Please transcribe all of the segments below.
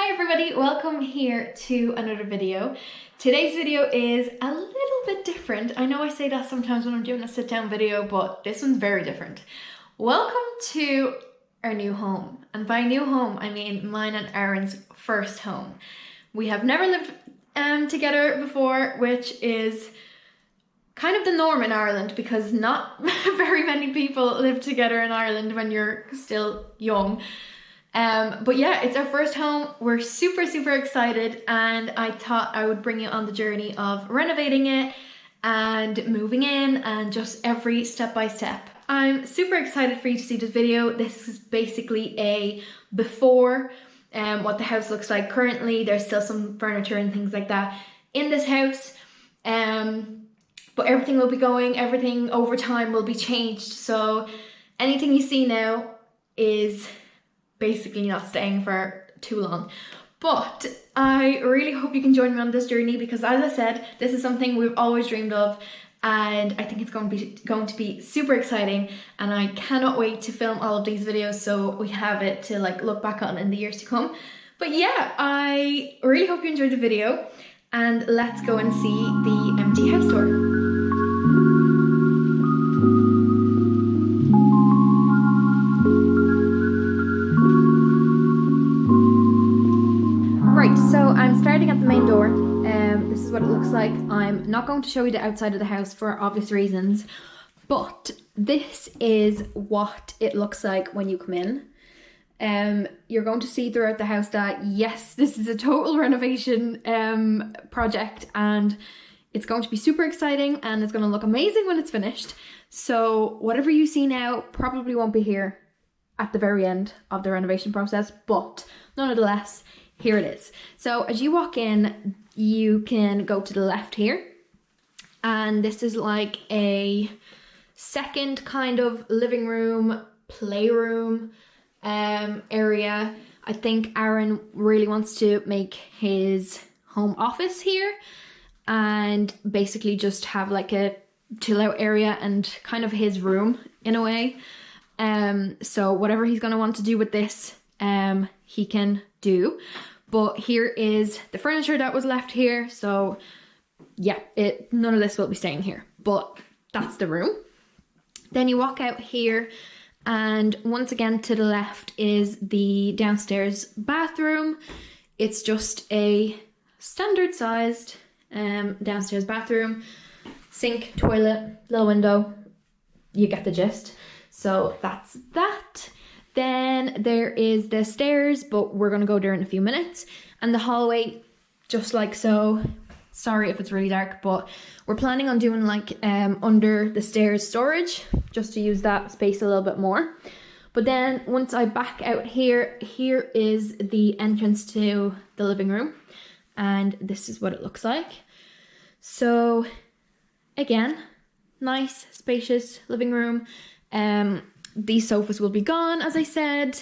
Hi everybody, welcome here to another video. Today's video is a little bit different. I know I say that sometimes when I'm doing a sit down video, but this one's very different. Welcome to our new home. And by new home, I mean mine and Aaron's first home. We have never lived together before, which is kind of the norm in Ireland because not very many people live together in Ireland when you're still young. But yeah, it's our first home. We're super excited, and I thought I would bring you on the journey of renovating it and moving in and just every step by step. I'm super excited for you to see this video. This is basically a before what the house looks like currently. There's still some furniture and things like that in this house, but everything will be going, everything over time will be changed. So anything you see now is basically not staying for too long. But I really hope you can join me on this journey because, as I said, this is something we've always dreamed of, and I think it's going to be super exciting, and I cannot wait to film all of these videos so we have it to like look back on in the years to come. But yeah, I really hope you enjoyed the video, and let's go and see the empty house tour. So I'm starting at the main door. This is what it looks like. I'm not going to show you the outside of the house for obvious reasons, but this is what it looks like when you come in. You're going to see throughout the house that yes, this is a total renovation project, and it's going to be super exciting and it's going to look amazing when it's finished. So whatever you see now probably won't be here at the very end of the renovation process, but nonetheless, here it is. So as you walk in, you can go to the left here, and this is like a second kind of living room, playroom area. I think Aaron really wants to make his home office here and basically just have like a chill out area and kind of his room in a way. So whatever he's going to want to do with this, he can do. But here is the furniture that was left here. So yeah, none of this will be staying here, but that's the room. Then you walk out here, and once again to the left is the downstairs bathroom. It's just a standard sized downstairs bathroom, sink, toilet, little window. You get the gist. So that's that. Then there is the stairs, but we're going to go there in a few minutes. And the hallway, just like so. Sorry if it's really dark, but we're planning on doing like under the stairs storage, just to use that space a little bit more. But then once I back out here, here is the entrance to the living room. And this is what it looks like. So again, nice, spacious living room. These sofas will be gone, as I said.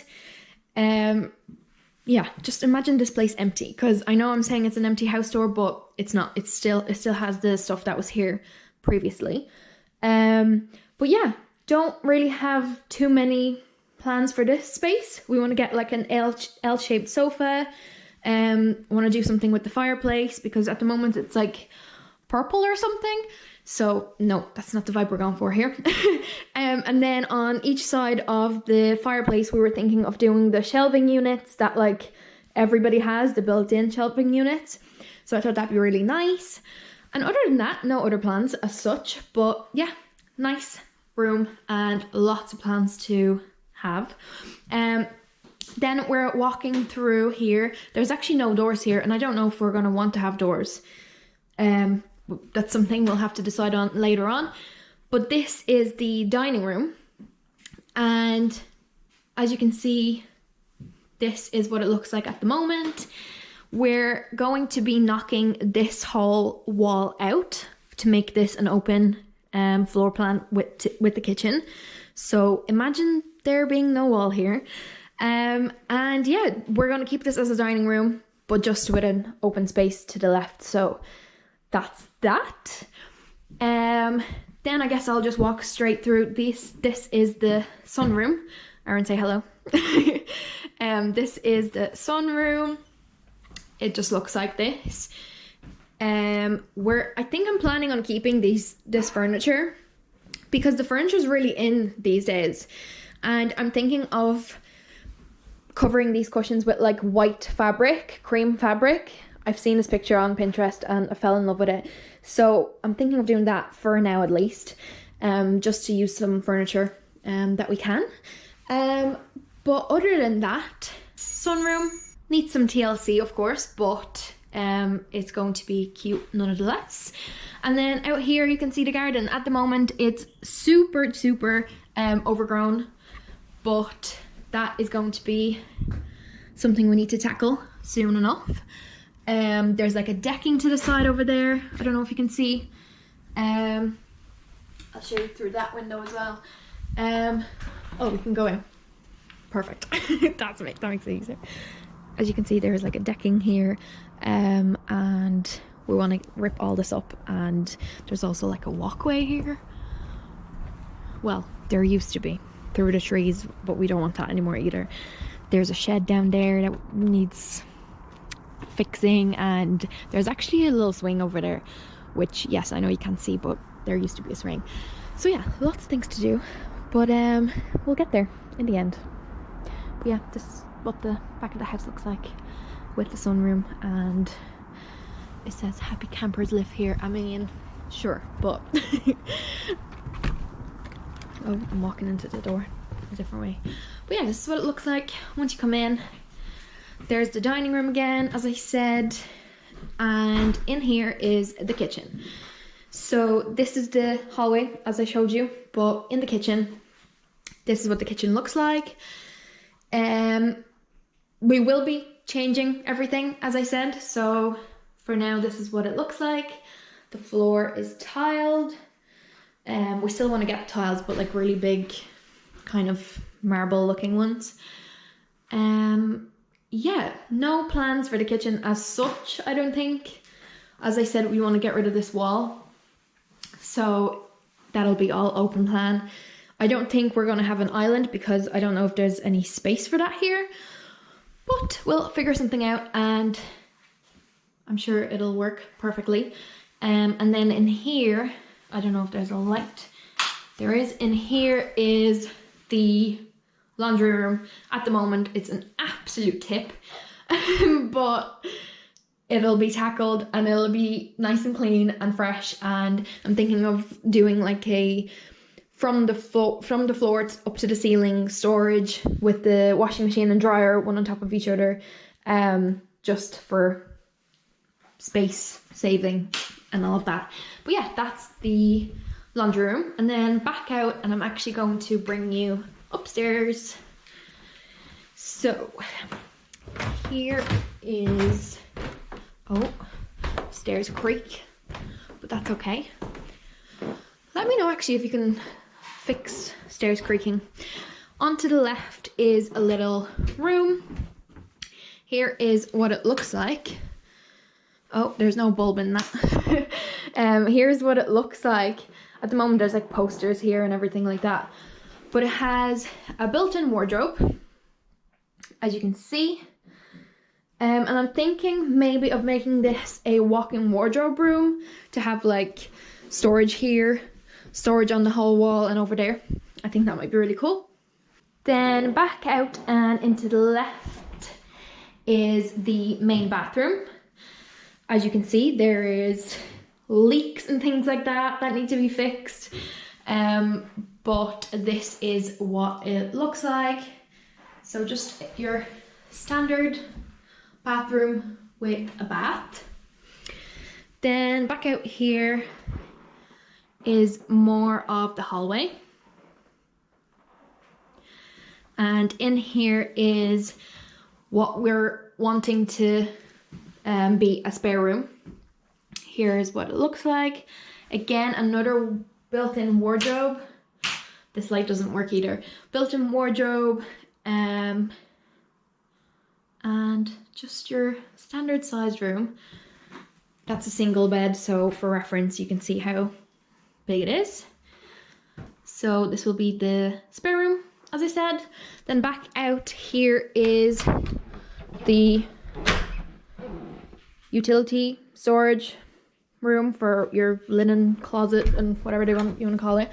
Yeah, just imagine this place empty, because I know I'm saying it's an empty house tour, but it's not. It still has the stuff that was here previously. But yeah, don't really have too many plans for this space. We want to get like an L-shaped sofa. Want to do something with the fireplace, because at the moment it's like purple or something. So no, that's not the vibe we're going for here. And then on each side of the fireplace, we were thinking of doing the shelving units that like everybody has, the built-in shelving units. So I thought that'd be really nice. And other than that, no other plans as such, but yeah, nice room and lots of plans to have. Then we're walking through here. There's actually no doors here, and I don't know if we're going to want to have doors. That's something we'll have to decide on later on. But this is the dining room, and as you can see, this is what it looks like at the moment. We're going to be knocking this whole wall out to make this an open floor plan with the kitchen. So imagine there being no wall here. And yeah, we're going to keep this as a dining room, but just with an open space to the left. So that's that. Then I guess I'll just walk straight through this. This is the sunroom. Aaron, say hello. This is the sunroom. it just looks like this. I think I'm planning on keeping this furniture because the furniture is really in these days, and I'm thinking of covering these cushions with like white fabric, cream fabric. I've seen this picture on Pinterest and I fell in love with it, so I'm thinking of doing that for now at least, just to use some furniture that we can. But other than that, sunroom needs some TLC of course, but it's going to be cute nonetheless. And then out here you can see the garden. At the moment it's super overgrown, but that is going to be something we need to tackle soon enough. There's like a decking to the side over there. I don't know if you can see. I'll show you through that window as well. Oh, we can go in. Perfect. That makes it easier. As you can see, there's like a decking here, and we want to rip all this up, and there's also like a walkway here. Well, there used to be through the trees, but we don't want that anymore either. There's a shed down there that needs fixing, and there's actually a little swing over there, which, yes, I know you can't see, but there used to be a swing. So yeah, lots of things to do, but we'll get there in the end. But yeah, this is what the back of the house looks like with the sunroom, and it says happy campers live here. I mean, sure, but oh, I'm walking into the door a different way. But yeah, this is what it looks like once you come in. There's the dining room again, as I said, and in here is the kitchen. So this is the hallway, as I showed you, but in the kitchen, this is what the kitchen looks like. We will be changing everything, as I said, so for now this is what it looks like. The floor is tiled. We still want to get tiles, but like really big, kind of marble looking ones. Yeah, no plans for the kitchen as such, I don't think. As I said, we want to get rid of this wall, so that'll be all open plan. I don't think we're going to have an island because I don't know if there's any space for that here, but we'll figure something out and I'm sure it'll work perfectly. And then in here, I don't know if there's a light. There is. In here is the laundry room. At the moment it's an absolute tip, but it'll be tackled and it'll be nice and clean and fresh, and I'm thinking of doing like a from the floor up to the ceiling storage with the washing machine and dryer one on top of each other, just for space saving and all of that. But yeah, that's the laundry room. And then back out, and I'm actually going to bring you upstairs. So here is, oh, stairs creak, but that's okay. Let me know actually if you can fix stairs creaking. Onto the left is a little room. Here is what it looks like. Oh, there's no bulb in that. Here's what it looks like. At the moment there's like posters here and everything like that, but it has a built-in wardrobe, as you can see. And I'm thinking maybe of making this a walk-in wardrobe room to have like storage here, storage on the whole wall and over there. I think that might be really cool. Then back out and into the left is the main bathroom. As you can see, there is leaks and things like that that need to be fixed. But this is what it looks like. So just your standard bathroom with a bath. Then back out here is more of the hallway. And in here is what we're wanting to be a spare room. Here's what it looks like. Again, another built-in wardrobe. This light doesn't work either. Built-in wardrobe, and just your standard sized room. That's a single bed, so for reference you can see how big it is. So this will be the spare room, as I said. Then back out here is the utility storage room for your linen closet and whatever you want to call it.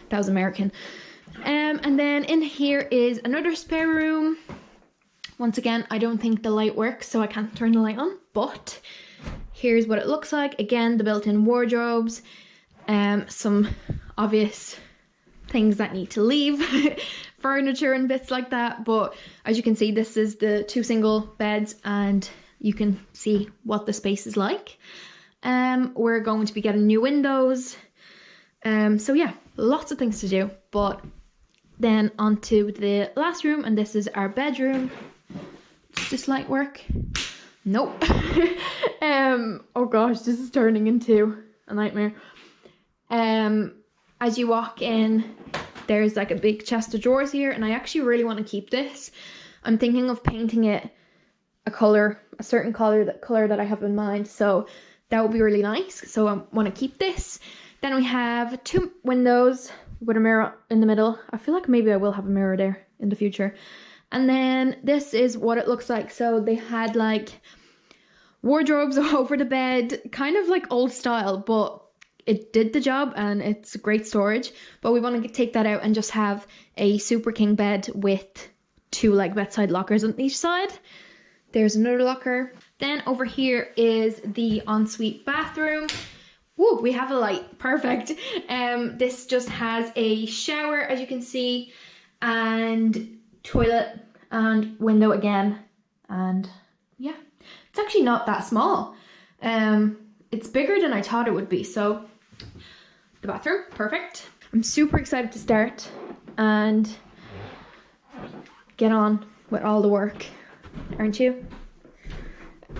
That was American. And then in here is another spare room. Once again, I don't think the light works, so I can't turn the light on, but here's what it looks like. Again, the built-in wardrobes, some obvious things that need to leave, furniture and bits like that. But as you can see, this is the 2 single beds, and you can see what the space is like. We're going to be getting new windows. So yeah, lots of things to do. But then onto the last room, and this is our bedroom. Does this light work? Nope. Oh gosh, this is turning into a nightmare. As you walk in, there's like a big chest of drawers here, and I actually really want to keep this. I'm thinking of painting it a color, a certain color, that I have in mind, so that would be really nice. So I want to keep this. Then we have 2 windows with a mirror in the middle. I feel like maybe I will have a mirror there in the future. And then this is what it looks like. So they had like wardrobes over the bed, kind of like old style, but it did the job and it's great storage. But we want to take that out and just have a super king bed with 2 like bedside lockers on each side. There's another locker. Then over here is the ensuite bathroom. Woo, we have a light, perfect. This just has a shower, as you can see, and toilet and window again. And yeah, it's actually not that small. It's bigger than I thought it would be. So the bathroom, perfect. I'm super excited to start and get on with all the work, aren't you?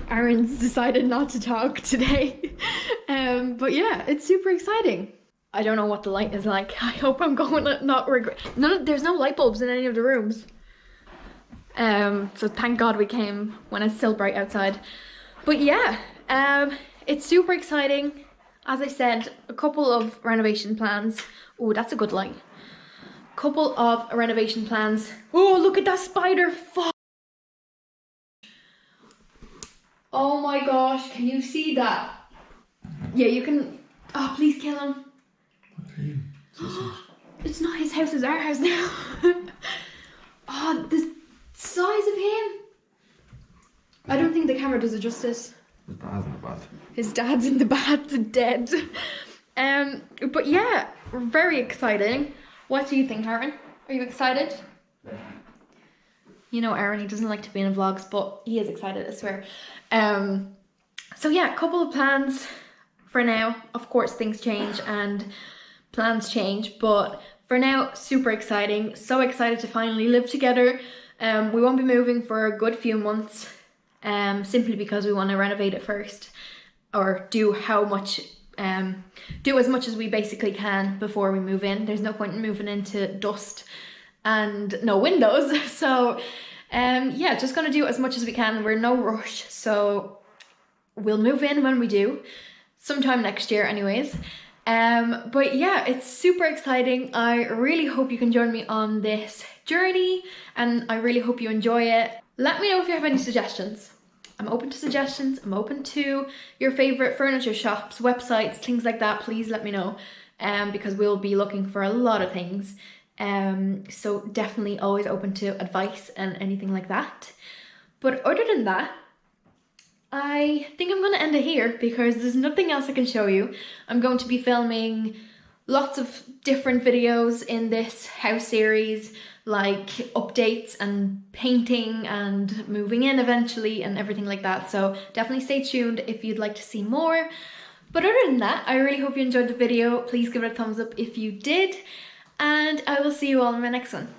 Aaron's decided not to talk today. But yeah, it's super exciting. I don't know what the light is like. I hope I'm going to not regret. There's no light bulbs in any of the rooms. So thank God we came when it's still bright outside. But yeah, it's super exciting. As I said, a couple of renovation plans. Oh, that's a good light. Couple of renovation plans. Oh, look at that spider. Fuck. Oh my gosh, can you see that? Yeah, you can. Oh, please kill him. It's not his house, it's our house now. Oh, the size of him. I don't think the camera does it justice. His dad's in the bath. His dad's in the bath, dead. But yeah, very exciting. What do you think, Aaron? Are you excited? You know Aaron, he doesn't like to be in vlogs, but he is excited, I swear. So yeah, a couple of plans for now. Of course, things change and plans change, but for now, super exciting. So excited to finally live together. We won't be moving for a good few months, simply because we want to renovate it first, or do as much as we basically can before we move in. There's no point in moving into dust and no windows. So yeah, just gonna do as much as we can. We're in no rush, so we'll move in when we do, sometime next year anyways. But yeah, it's super exciting. I really hope you can join me on this journey, and I really hope you enjoy it. Let me know if you have any suggestions. I'm open to suggestions. I'm open to your favorite furniture shops, websites, things like that. Please let me know, because we'll be looking for a lot of things. So definitely always open to advice and anything like that. But other than that, I think I'm going to end it here because there's nothing else I can show you. I'm going to be filming lots of different videos in this house series, like updates and painting and moving in eventually and everything like that. So definitely stay tuned if you'd like to see more. But other than that, I really hope you enjoyed the video. Please give it a thumbs up if you did. And I will see you all in my next one.